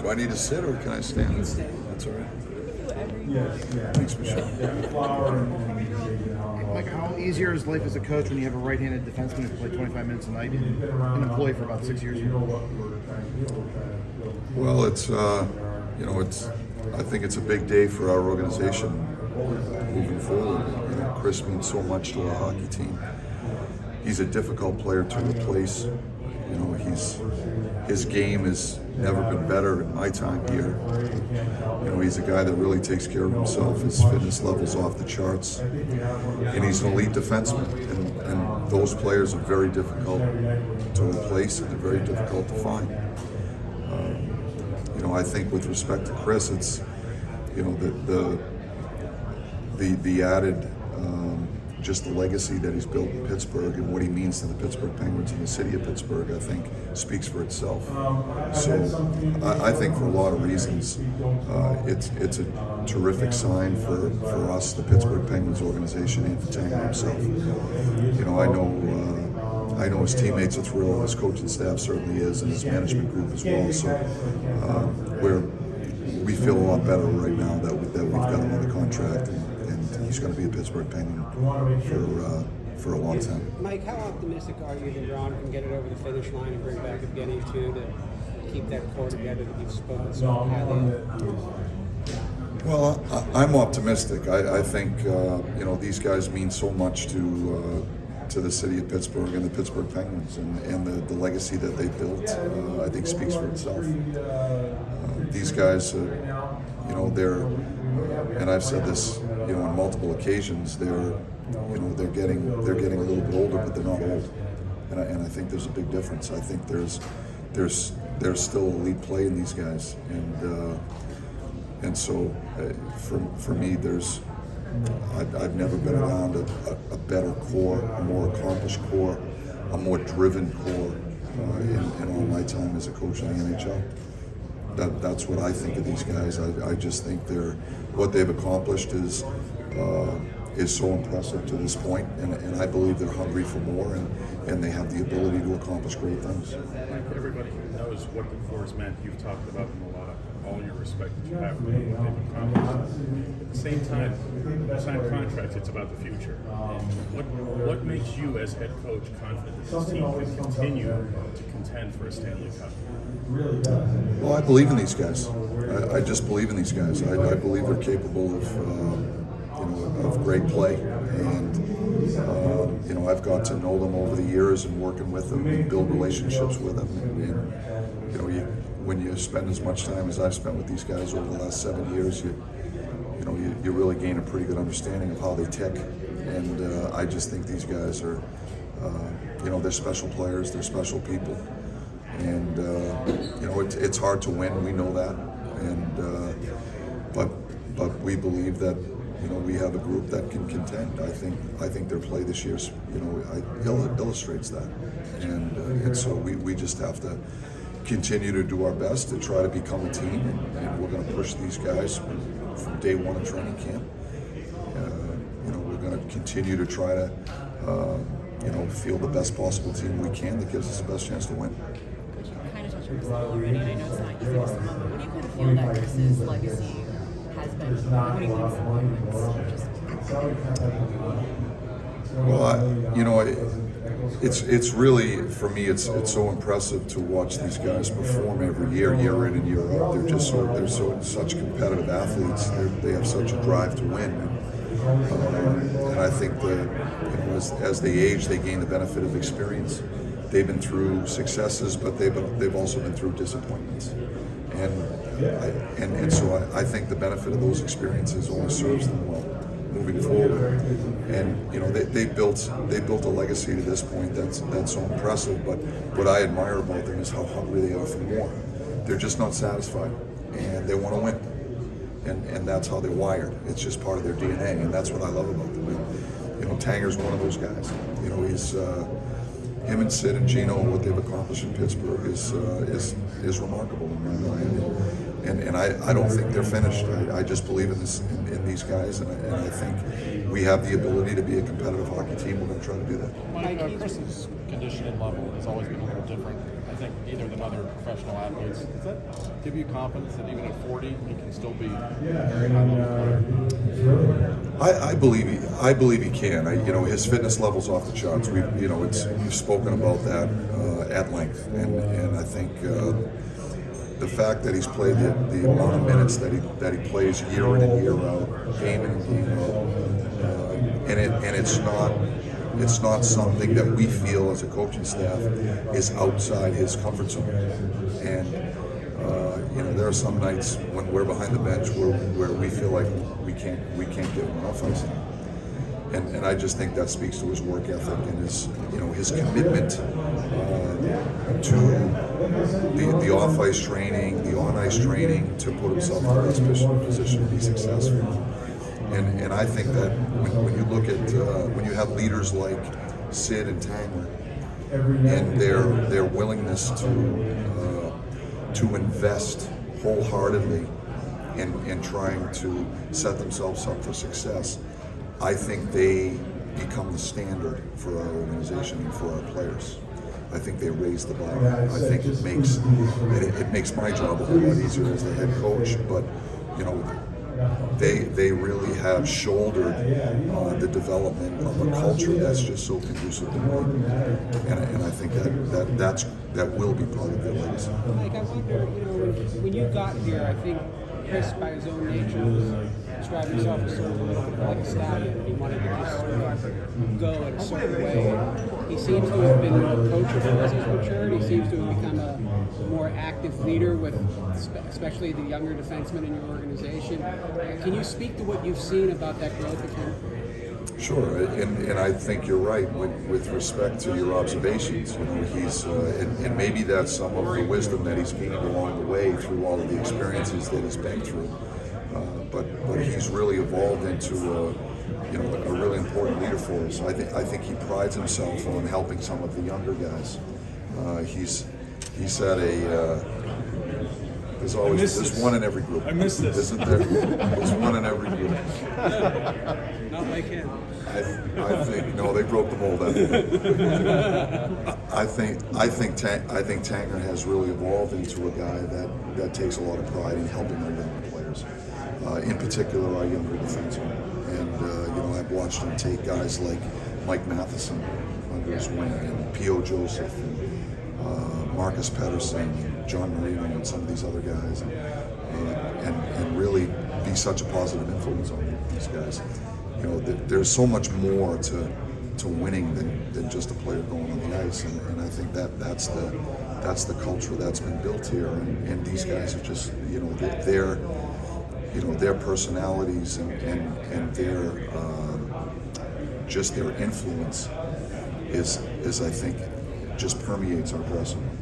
Do I need to sit or can I stand? That's all right. Thanks, Michelle. Mike, how easier is life as a coach when you have a right-handed defenseman who can play 25 minutes a night and an employee for about 6 years? Well, it's I think it's a big day for our organization moving forward. Kris means so much to our hockey team. He's a difficult player to replace. His game has never been better in my time here. He's a guy that really takes care of himself. His fitness level's off the charts, and he's an elite defenseman. And those players are very difficult to replace, and they're very difficult to find. I think with respect to Kris, it's the added just the legacy that he's built in Pittsburgh and what he means to the Pittsburgh Penguins and the city of Pittsburgh, I think, speaks for itself. So I think for a lot of reasons, it's a terrific sign for us, the Pittsburgh Penguins organization, and for Tanger himself. I know his teammates are thrilled, his coaching staff certainly is, and his management group as well. So we feel a lot better right now that we've got him under contract, and he's going to be a Pittsburgh Penguin for a long time. Mike, how optimistic are you that Ron can get it over the finish line and bring back Evgeny too to keep that core together that you've spoken so highly of? Well, I'm optimistic. I think these guys mean so much to the city of Pittsburgh and the Pittsburgh Penguins, and the legacy that they built, I think speaks for itself. These guys, they're, and I've said this, on multiple occasions, they're getting a little bit older, but they're not old, and I think there's a big difference. I think there's still elite play in these guys, and so for me, I've never been around a better core, a more accomplished core, a more driven core in all my time as a coach in the NHL. That's what I think of these guys. I just think what they've accomplished is so impressive to this point, and I believe they're hungry for more, and they have the ability to accomplish great things. Like everybody knows what the core has meant. You've talked about them a lot. All your respect that you have for them, what they've accomplished. At the same time, sign contracts, it's about the future. What makes you, as head coach, confident that this team can continue to contend for a Stanley Cup? Well, I believe in these guys. I just believe in these guys. I believe they're capable of great play, and I've got to know them over the years and working with them and build relationships with them. And when you spend as much time as I've spent with these guys over the last 7 years, you really gain a pretty good understanding of how they tick. And I just think these guys are, they're special players, they're special people. And it's hard to win. We know that, and but we believe that we have a group that can contend. I think their play this year, illustrates that, and so we just have to continue to do our best to try to become a team, and we're going to push these guys from day one of training camp. We're going to continue to try to field the best possible team we can that gives us the best chance to win. Kind of touched on this already, and I know it's not easy to sum up, but what do you kind of feel that Kris's legacy has been when he wins moments? It's really, for me, it's so impressive to watch these guys perform every year in and year out. They're such competitive athletes. They have such a drive to win, and I think that as they age, they gain the benefit of experience. They've been through successes, but they've also been through disappointments, and so I think the benefit of those experiences only serves them well moving forward. And they built a legacy to this point that's so impressive. But what I admire about them is how hungry they are for more. They're just not satisfied, and they want to win. And that's how they're wired. It's just part of their DNA, and that's what I love about them. And, Tanger's one of those guys. He's him and Sid and Gino, what they've accomplished in Pittsburgh is remarkable in my mind. And I don't think they're finished. I just believe in these guys, and I think we have the ability to be a competitive hockey team. We're going to try to do that. Mike, Kris's conditioning level has always been a little different I think, either than other professional athletes. Does that give you confidence that even at 40, he can still be a very high-level player? I believe he can. You know, his fitness level's off the charts. You've spoken about that at length, and I think the fact that he's played the amount of minutes that he plays year in and year out, game in and game out, and it's not something that we feel as a coaching staff is outside his comfort zone. And you know, there are some nights when we're behind the bench where we feel like we can't give him enough ice. And I just think that speaks to his work ethic and his commitment to the off-ice training, the on-ice training, to put himself in the best position to be successful. And I think that when you look at when you have leaders like Sid and Tanger and their willingness to invest wholeheartedly in trying to set themselves up for success, I think they become the standard for our organization and for our players. I think they raise the bar. I think it makes my job a whole lot easier as the head coach. But you know, they really have shouldered the development of a culture that's just so conducive to winning. And I think that will be part of their legacy. Mike, I wonder, you know, when you got here, I think Kris, by his own nature, was describing himself as sort of a little bit like a stallion. He wanted to just sort of go in a certain way. He seems to have been more coachable as he's matured. He seems to have become a more active leader with especially the younger defensemen in your organization. Can you speak to what you've seen about that growth of him? Sure, and I think you're right with respect to your observations. You know, he's and maybe that's some of the wisdom that he's gained along the way through all of the experiences that he's been through. But he's really evolved into a really important leader for us. I think he prides himself on helping some of the younger guys. He's at a. There's one in every group. I missed this. Isn't there? There's one in every group. Not like him. I think no, they broke the mold. I think Tanger has really evolved into a guy that takes a lot of pride in helping our younger players, in particular our younger defensemen. And I've watched him take guys like Mike Matheson under his wing, and P.O. Joseph, and Marcus Pedersen, and John Marino, and some of these other guys, and really be such a positive influence on these guys. You know, there's so much more to winning than just a player going on the ice, and I think that's the culture that's been built here, and these guys are just their personalities and their just their influence is I think just permeates our dressing room.